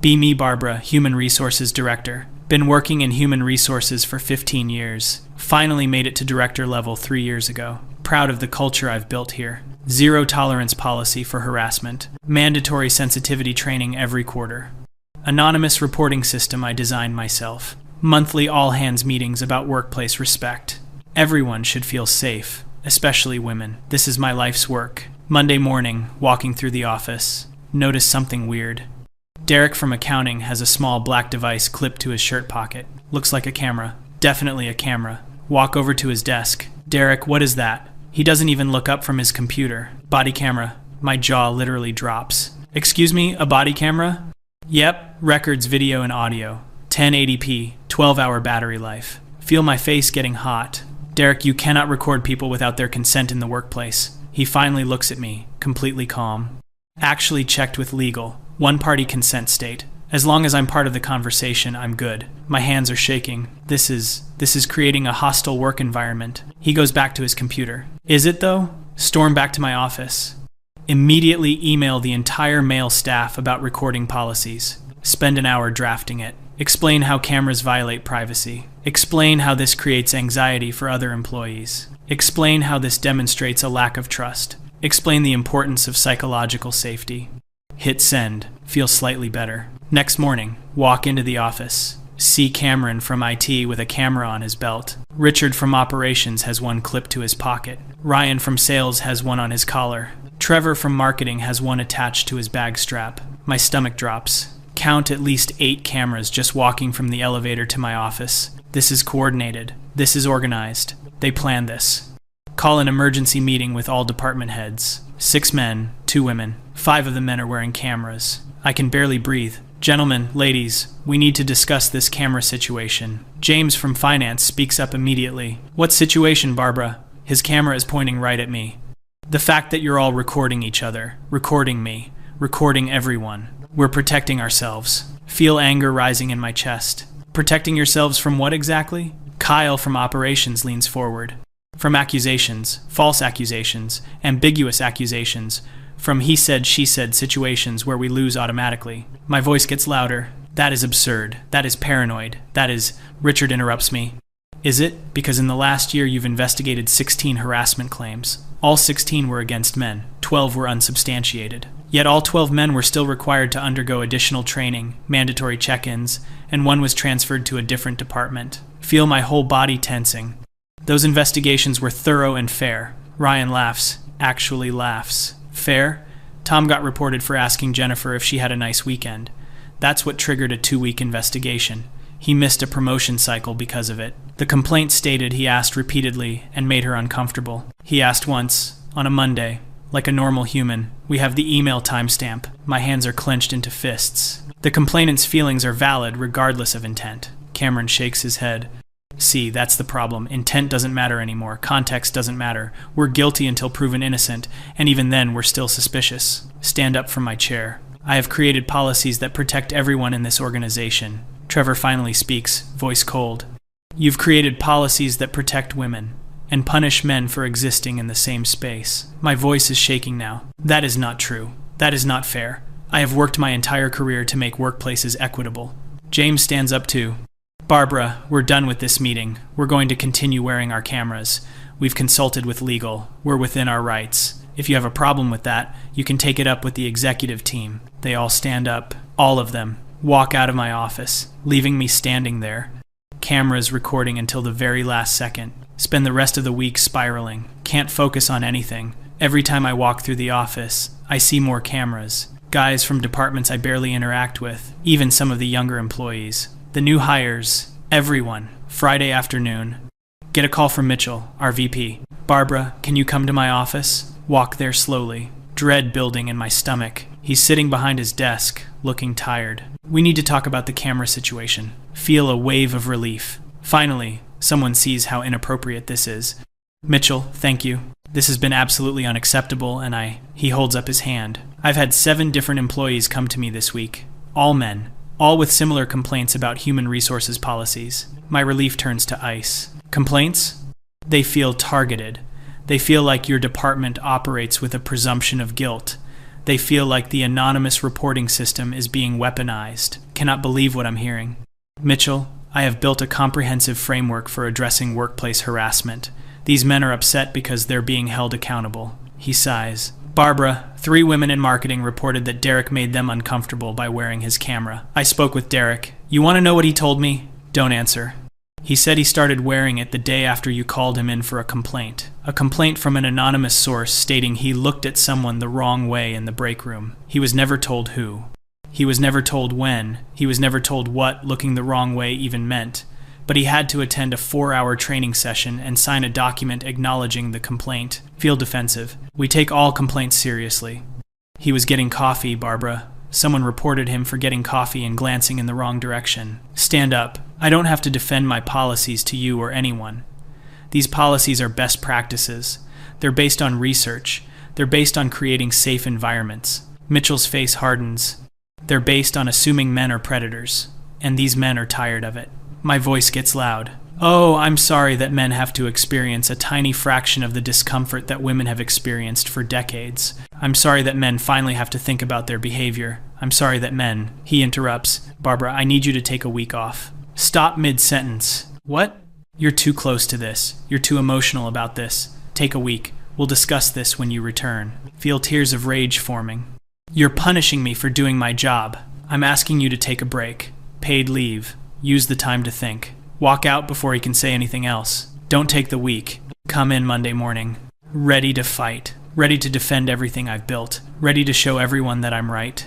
Be me, Barbara, Human Resources Director. Been working in human resources for 15 years. Finally made it to director level 3 years ago. Proud of the culture I've built here. Zero tolerance policy for harassment. Mandatory sensitivity training every quarter. Anonymous reporting system I designed myself. Monthly all-hands meetings about workplace respect. Everyone should feel safe, especially women. This is my life's work. Monday morning, walking through the office. Notice something weird. Derek from accounting has a small black device clipped to his shirt pocket. Looks like a camera. Definitely a camera. Walk over to his desk. Derek, what is that? He doesn't even look up from his computer. Body camera. My jaw literally drops. Excuse me, a body camera? Yep, records video and audio. 1080p, 12-hour battery life. Feel my face getting hot. Derek, you cannot record people without their consent in the workplace. He finally looks at me, completely calm. Actually checked with legal. One-party consent state. As long as I'm part of the conversation, I'm good. My hands are shaking. This is creating a hostile work environment. He goes back to his computer. Is it though? Storm back to my office. Immediately email the entire male staff about recording policies. Spend an hour drafting it. Explain how cameras violate privacy. Explain how this creates anxiety for other employees. Explain how this demonstrates a lack of trust. Explain the importance of psychological safety. Hit send. Feel slightly better. Next morning, walk into the office. See Cameron from IT with a camera on his belt. Richard from operations has one clipped to his pocket. Ryan from sales has one on his collar. Trevor from marketing has one attached to his bag strap. My stomach drops. Count at least 8 cameras just walking from the elevator to my office. This is coordinated. This is organized. They planned this. Call an emergency meeting with all department heads. 6 men, 2 women. 5 of the men are wearing cameras. I can barely breathe. Gentlemen, ladies, we need to discuss this camera situation. James from finance speaks up immediately. What situation, Barbara? His camera is pointing right at me. The fact that you're all recording each other, recording me, recording everyone. We're protecting ourselves. Feel anger rising in my chest. Protecting yourselves from what exactly? Kyle from operations leans forward. From accusations, false accusations, ambiguous accusations, from he said, she said situations where we lose automatically. My voice gets louder. That is absurd. That is paranoid. That is... Richard interrupts me. Is it? Because in the last year you've investigated 16 harassment claims. All 16 were against men. 12 were unsubstantiated. Yet all 12 men were still required to undergo additional training, mandatory check-ins, and one was transferred to a different department. Feel my whole body tensing. Those investigations were thorough and fair. Ryan laughs. Actually laughs. Fair? Tom got reported for asking Jennifer if she had a nice weekend. That's what triggered a 2-week investigation. He missed a promotion cycle because of it. The complaint stated he asked repeatedly and made her uncomfortable. He asked once, on a Monday. Like a normal human, we have the email timestamp. My hands are clenched into fists. The complainant's feelings are valid regardless of intent. Cameron shakes his head. See, that's the problem. Intent doesn't matter anymore. Context doesn't matter. We're guilty until proven innocent, and even then we're still suspicious. Stand up from my chair. I have created policies that protect everyone in this organization. Trevor finally speaks, voice cold. You've created policies that protect women and punish men for existing in the same space. My voice is shaking now. That is not true. That is not fair. I have worked my entire career to make workplaces equitable. James stands up too. Barbara, we're done with this meeting. We're going to continue wearing our cameras. We've consulted with legal. We're within our rights. If you have a problem with that, you can take it up with the executive team. They all stand up. All of them. Walk out of my office, leaving me standing there. Cameras recording until the very last second. Spend the rest of the week spiraling. Can't focus on anything. Every time I walk through the office, I see more cameras. Guys from departments I barely interact with. Even some of the younger employees. The new hires. Everyone. Friday afternoon. Get a call from Mitchell, our VP. Barbara, can you come to my office? Walk there slowly. Dread building in my stomach. He's sitting behind his desk, looking tired. We need to talk about the camera situation. Feel a wave of relief. Finally, someone sees how inappropriate this is. Mitchell, thank you. This has been absolutely unacceptable, and He holds up his hand. I've had 7 different employees come to me this week. All men. All with similar complaints about human resources policies. My relief turns to ice. Complaints? They feel targeted. They feel like your department operates with a presumption of guilt. They feel like the anonymous reporting system is being weaponized. Cannot believe what I'm hearing. Mitchell, I have built a comprehensive framework for addressing workplace harassment. These men are upset because they're being held accountable. He sighs. Barbara, 3 women in marketing reported that Derek made them uncomfortable by wearing his camera. I spoke with Derek. You want to know what he told me? Don't answer. He said he started wearing it the day after you called him in for a complaint. A complaint from an anonymous source stating he looked at someone the wrong way in the break room. He was never told who. He was never told when. He was never told what looking the wrong way even meant. But he had to attend a 4-hour training session and sign a document acknowledging the complaint. Feel defensive. We take all complaints seriously. He was getting coffee, Barbara. Someone reported him for getting coffee and glancing in the wrong direction. Stand up. I don't have to defend my policies to you or anyone. These policies are best practices. They're based on research. They're based on creating safe environments. Mitchell's face hardens. They're based on assuming men are predators. And these men are tired of it. My voice gets loud. Oh, I'm sorry that men have to experience a tiny fraction of the discomfort that women have experienced for decades. I'm sorry that men finally have to think about their behavior. I'm sorry that men... He interrupts. Barbara, I need you to take a week off. Stop mid-sentence. What? You're too close to this. You're too emotional about this. Take a week. We'll discuss this when you return. Feel tears of rage forming. You're punishing me for doing my job. I'm asking you to take a break. Paid leave. Use the time to think. Walk out before he can say anything else. Don't take the week. Come in Monday morning. Ready to fight. Ready to defend everything I've built. Ready to show everyone that I'm right.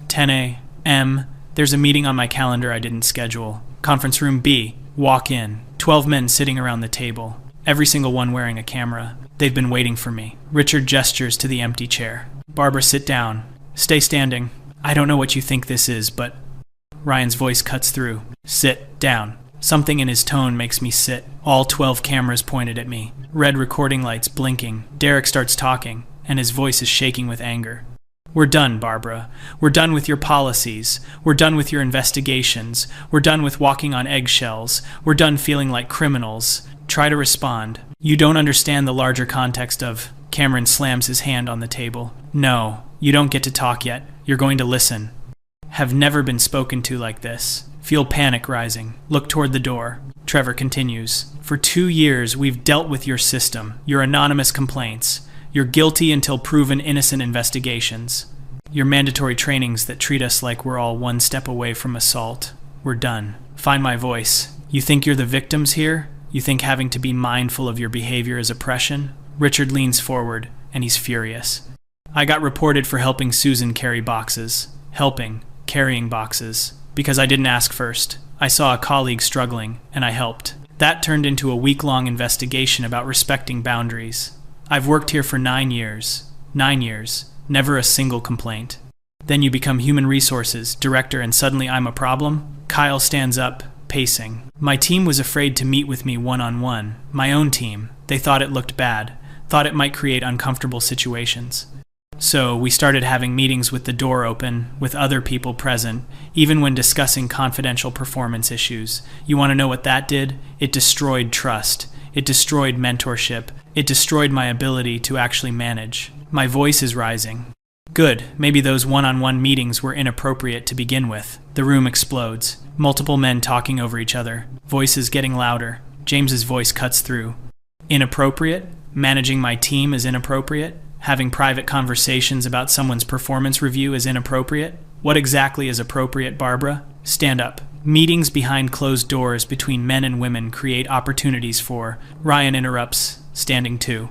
10 a.m. There's a meeting on my calendar I didn't schedule. Conference room B. Walk in. 12 men sitting around the table. Every single one wearing a camera. They've been waiting for me. Richard gestures to the empty chair. Barbara, sit down. Stay standing. I don't know what you think this is, but... Ryan's voice cuts through. Sit down. Something in his tone makes me sit. All 12 cameras pointed at me. Red recording lights blinking. Derek starts talking, and his voice is shaking with anger. We're done, Barbara. We're done with your policies. We're done with your investigations. We're done with walking on eggshells. We're done feeling like criminals. Try to respond. You don't understand the larger context of... Cameron slams his hand on the table. No, you don't get to talk yet. You're going to listen. Have never been spoken to like this. Feel panic rising. Look toward the door. Trevor continues. For 2 years, we've dealt with your system, your anonymous complaints, your guilty until proven innocent investigations, your mandatory trainings that treat us like we're all one step away from assault. We're done. Find my voice. You think you're the victims here? You think having to be mindful of your behavior is oppression? Richard leans forward, and he's furious. I got reported for helping Susan carry boxes. Carrying boxes. Because I didn't ask first. I saw a colleague struggling, and I helped. That turned into a week-long investigation about respecting boundaries. I've worked here for 9 years. 9 years. Never a single complaint. Then you become human resources, director, and suddenly I'm a problem? Kyle stands up, pacing. My team was afraid to meet with me one-on-one. My own team. They thought it looked bad. Thought it might create uncomfortable situations. So we started having meetings with the door open, with other people present, even when discussing confidential performance issues. You want to know what that did? It destroyed trust. It destroyed mentorship. It destroyed my ability to actually manage. My voice is rising. Good, maybe those one-on-one meetings were inappropriate to begin with. The room explodes. Multiple men talking over each other. Voices getting louder. James's voice cuts through. Inappropriate? Managing my team is inappropriate? Having private conversations about someone's performance review is inappropriate? What exactly is appropriate, Barbara? Stand up. Meetings behind closed doors between men and women create opportunities for... Ryan interrupts, standing too.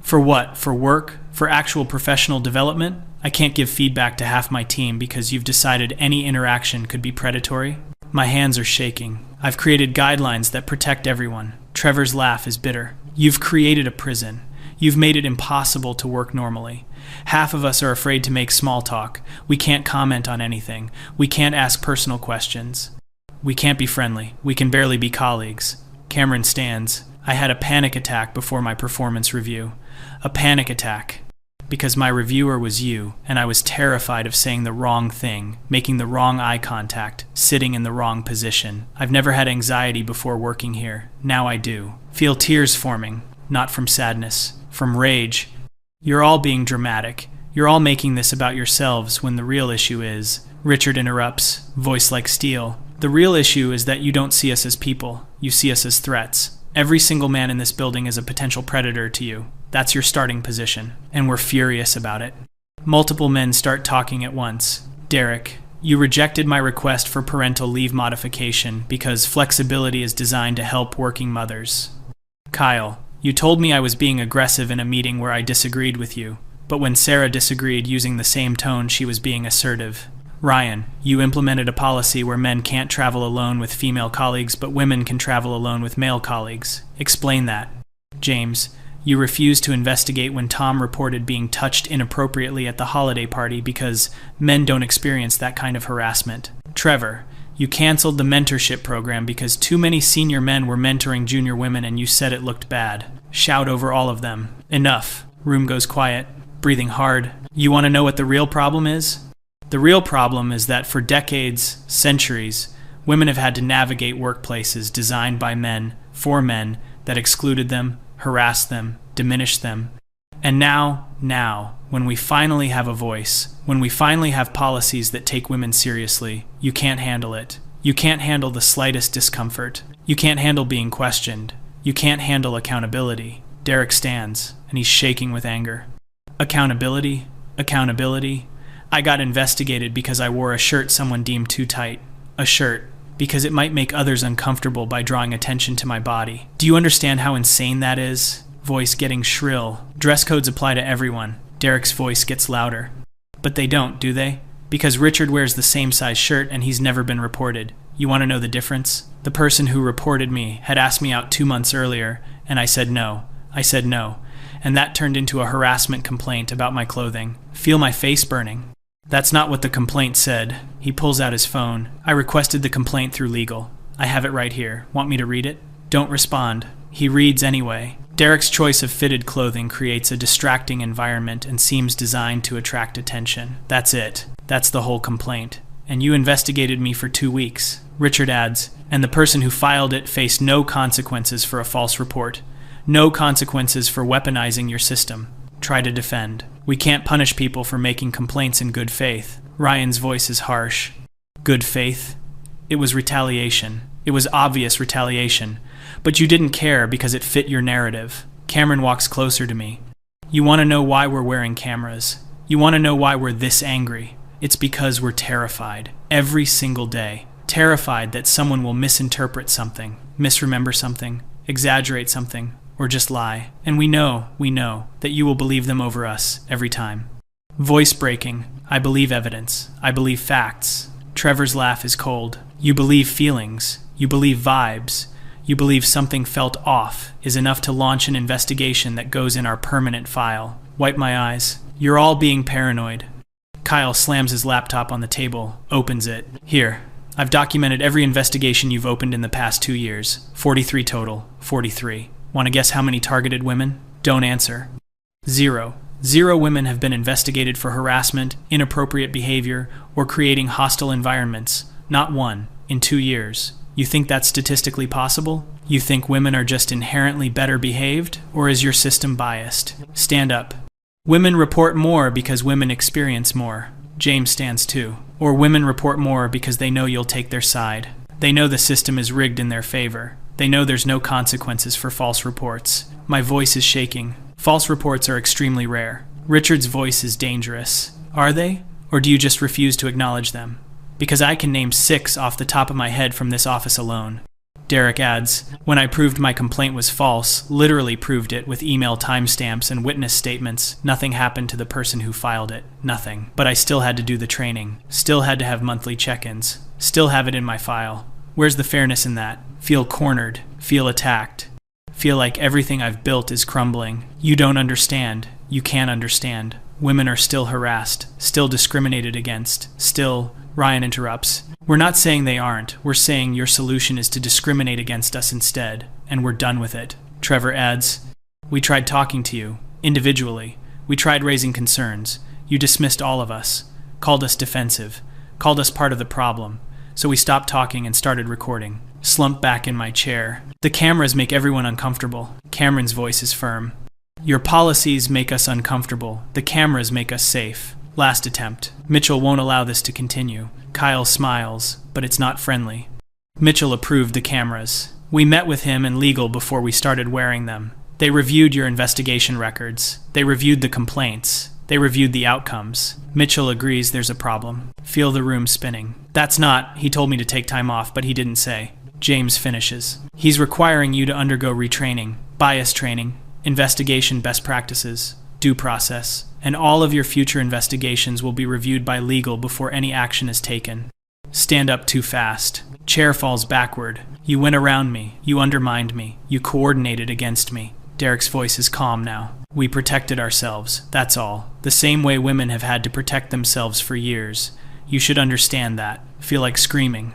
For what? For work? For actual professional development? I can't give feedback to half my team because you've decided any interaction could be predatory? My hands are shaking. I've created guidelines that protect everyone. Trevor's laugh is bitter. You've created a prison. You've made it impossible to work normally. Half of us are afraid to make small talk. We can't comment on anything. We can't ask personal questions. We can't be friendly. We can barely be colleagues. Cameron stands. I had a panic attack before my performance review. A panic attack. Because my reviewer was you, and I was terrified of saying the wrong thing, making the wrong eye contact, sitting in the wrong position. I've never had anxiety before working here. Now I do. Feel tears forming, not from sadness. From rage. You're all being dramatic. You're all making this about yourselves when the real issue is, Richard interrupts, voice like steel. The real issue is that you don't see us as people. You see us as threats. Every single man in this building is a potential predator to you. That's your starting position, and we're furious about it. Multiple men start talking at once. Derek, you rejected my request for parental leave modification because flexibility is designed to help working mothers. Kyle, you told me I was being aggressive in a meeting where I disagreed with you, but when Sarah disagreed using the same tone, she was being assertive. Ryan, you implemented a policy where men can't travel alone with female colleagues, but women can travel alone with male colleagues. Explain that. James, you refused to investigate when Tom reported being touched inappropriately at the holiday party because men don't experience that kind of harassment. Trevor, you canceled the mentorship program because too many senior men were mentoring junior women and you said it looked bad. Shout over all of them. Enough. Room goes quiet, breathing hard. You want to know what the real problem is? The real problem is that for decades, centuries, women have had to navigate workplaces designed by men, for men, that excluded them, harassed them, diminished them. And now, when we finally have a voice, when we finally have policies that take women seriously, you can't handle it. You can't handle the slightest discomfort. You can't handle being questioned. You can't handle accountability. Derek stands, and he's shaking with anger. Accountability? Accountability? I got investigated because I wore a shirt someone deemed too tight. A shirt. Because it might make others uncomfortable by drawing attention to my body. Do you understand how insane that is? Voice getting shrill. Dress codes apply to everyone. Derek's voice gets louder. But they don't, do they? Because Richard wears the same size shirt and he's never been reported. You want to know the difference? The person who reported me had asked me out 2 months earlier, and I said no. I said no. And that turned into a harassment complaint about my clothing. Feel my face burning. That's not what the complaint said. He pulls out his phone. I requested the complaint through legal. I have it right here. Want me to read it? Don't respond. He reads anyway. Derek's choice of fitted clothing creates a distracting environment and seems designed to attract attention. That's it. That's the whole complaint. And you investigated me for 2 weeks. Richard adds, and the person who filed it faced no consequences for a false report. No consequences for weaponizing your system. Try to defend. We can't punish people for making complaints in good faith. Ryan's voice is harsh. Good faith? It was retaliation. It was obvious retaliation. But you didn't care because it fit your narrative. Cameron walks closer to me. You want to know why we're wearing cameras? You want to know why we're this angry? It's because we're terrified. Every single day. Terrified that someone will misinterpret something, misremember something, exaggerate something, or just lie. And we know that you will believe them over us every time. Voice breaking. I believe evidence. I believe facts. Trevor's laugh is cold. You believe feelings. You believe vibes. You believe something felt off is enough to launch an investigation that goes in our permanent file. Wipe my eyes. You're all being paranoid. Kyle slams his laptop on the table, opens it. Here. I've documented every investigation you've opened in the past 2 years. 43 total. 43. Want to guess how many targeted women? Don't answer. 0. 0 women have been investigated for harassment, inappropriate behavior, or creating hostile environments. Not one. In 2 years. You think that's statistically possible? You think women are just inherently better behaved? Or is your system biased? Stand up. Women report more because women experience more. James stands too. Or women report more because they know you'll take their side. They know the system is rigged in their favor. They know there's no consequences for false reports. My voice is shaking. False reports are extremely rare. Richard's voice is dangerous. Are they? Or do you just refuse to acknowledge them? Because I can name 6 off the top of my head from this office alone. Derek adds, when I proved my complaint was false, literally proved it with email timestamps and witness statements, nothing happened to the person who filed it. Nothing. But I still had to do the training. Still had to have monthly check-ins. Still have it in my file. Where's the fairness in that? Feel cornered. Feel attacked. Feel like everything I've built is crumbling. You don't understand. You can't understand. Women are still harassed. Still discriminated against. Still... Ryan interrupts. We're not saying they aren't. We're saying your solution is to discriminate against us instead, and we're done with it. Trevor adds, we tried talking to you, individually. We tried raising concerns. You dismissed all of us, called us defensive, called us part of the problem. So we stopped talking and started recording. Slumped back in my chair. The cameras make everyone uncomfortable. Cameron's voice is firm. Your policies make us uncomfortable. The cameras make us safe. Last attempt. Mitchell won't allow this to continue. Kyle smiles, but it's not friendly. Mitchell approved the cameras. We met with him and legal before we started wearing them. They reviewed your investigation records. They reviewed the complaints. They reviewed the outcomes. Mitchell agrees there's a problem. Feel the room spinning. That's not, he told me to take time off, but he didn't say. James finishes. He's requiring you to undergo retraining, bias training, investigation best practices, due process, and all of your future investigations will be reviewed by legal before any action is taken. Stand up too fast. Chair falls backward. You went around me. You undermined me. You coordinated against me. Derek's voice is calm now. We protected ourselves, that's all. The same way women have had to protect themselves for years. You should understand that. Feel like screaming.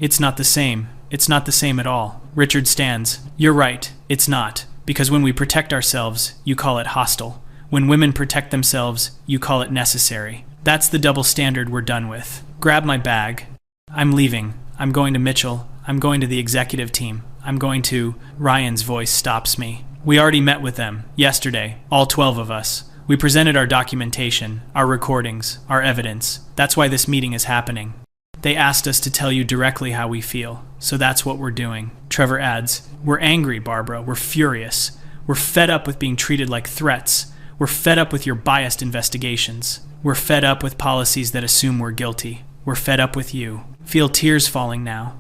It's not the same. It's not the same at all. Richard stands. You're right. It's not. Because when we protect ourselves, you call it hostile. When women protect themselves, you call it necessary. That's the double standard we're done with. Grab my bag. I'm leaving. I'm going to Mitchell. I'm going to the executive team. I'm going to... Ryan's voice stops me. We already met with them, yesterday, all 12 of us. We presented our documentation, our recordings, our evidence. That's why this meeting is happening. They asked us to tell you directly how we feel, so that's what we're doing. Trevor adds, we're angry, Barbara. We're furious. We're fed up with being treated like threats. We're fed up with your biased investigations. We're fed up with policies that assume we're guilty. We're fed up with you. Feel tears falling now.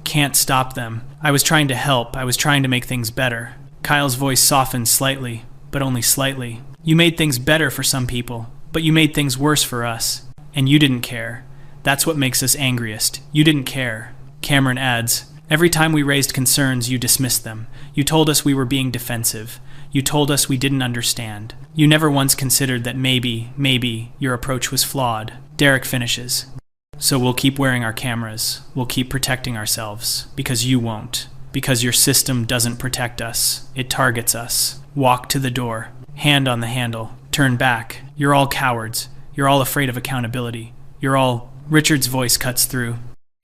Can't stop them. I was trying to help. I was trying to make things better. Kyle's voice softened slightly, but only slightly. You made things better for some people, but you made things worse for us. And you didn't care. That's what makes us angriest. You didn't care. Cameron adds, every time we raised concerns, you dismissed them. You told us we were being defensive. You told us we didn't understand. You never once considered that maybe, your approach was flawed. Derek finishes. So we'll keep wearing our cameras. We'll keep protecting ourselves. Because you won't. Because your system doesn't protect us. It targets us. Walk to the door. Hand on the handle. Turn back. You're all cowards. You're all afraid of accountability. You're all... Richard's voice cuts through.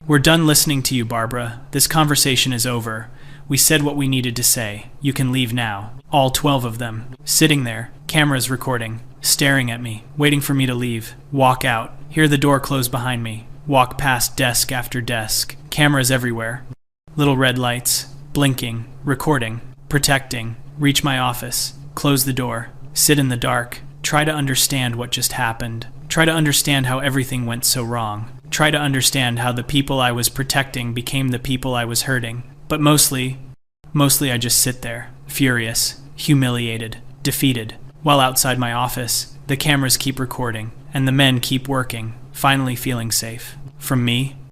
We're done listening to you, Barbara. This conversation is over. We said what we needed to say. You can leave now. All 12 of them. Sitting there. Cameras recording. Staring at me. Waiting for me to leave. Walk out. Hear the door close behind me. Walk past desk after desk. Cameras everywhere. Little red lights, blinking, recording, protecting, reach my office, close the door, sit in the dark, try to understand what just happened, try to understand how everything went so wrong, try to understand how the people I was protecting became the people I was hurting. But mostly I just sit there, furious, humiliated, defeated, while outside my office, the cameras keep recording, and the men keep working, finally feeling safe. From me,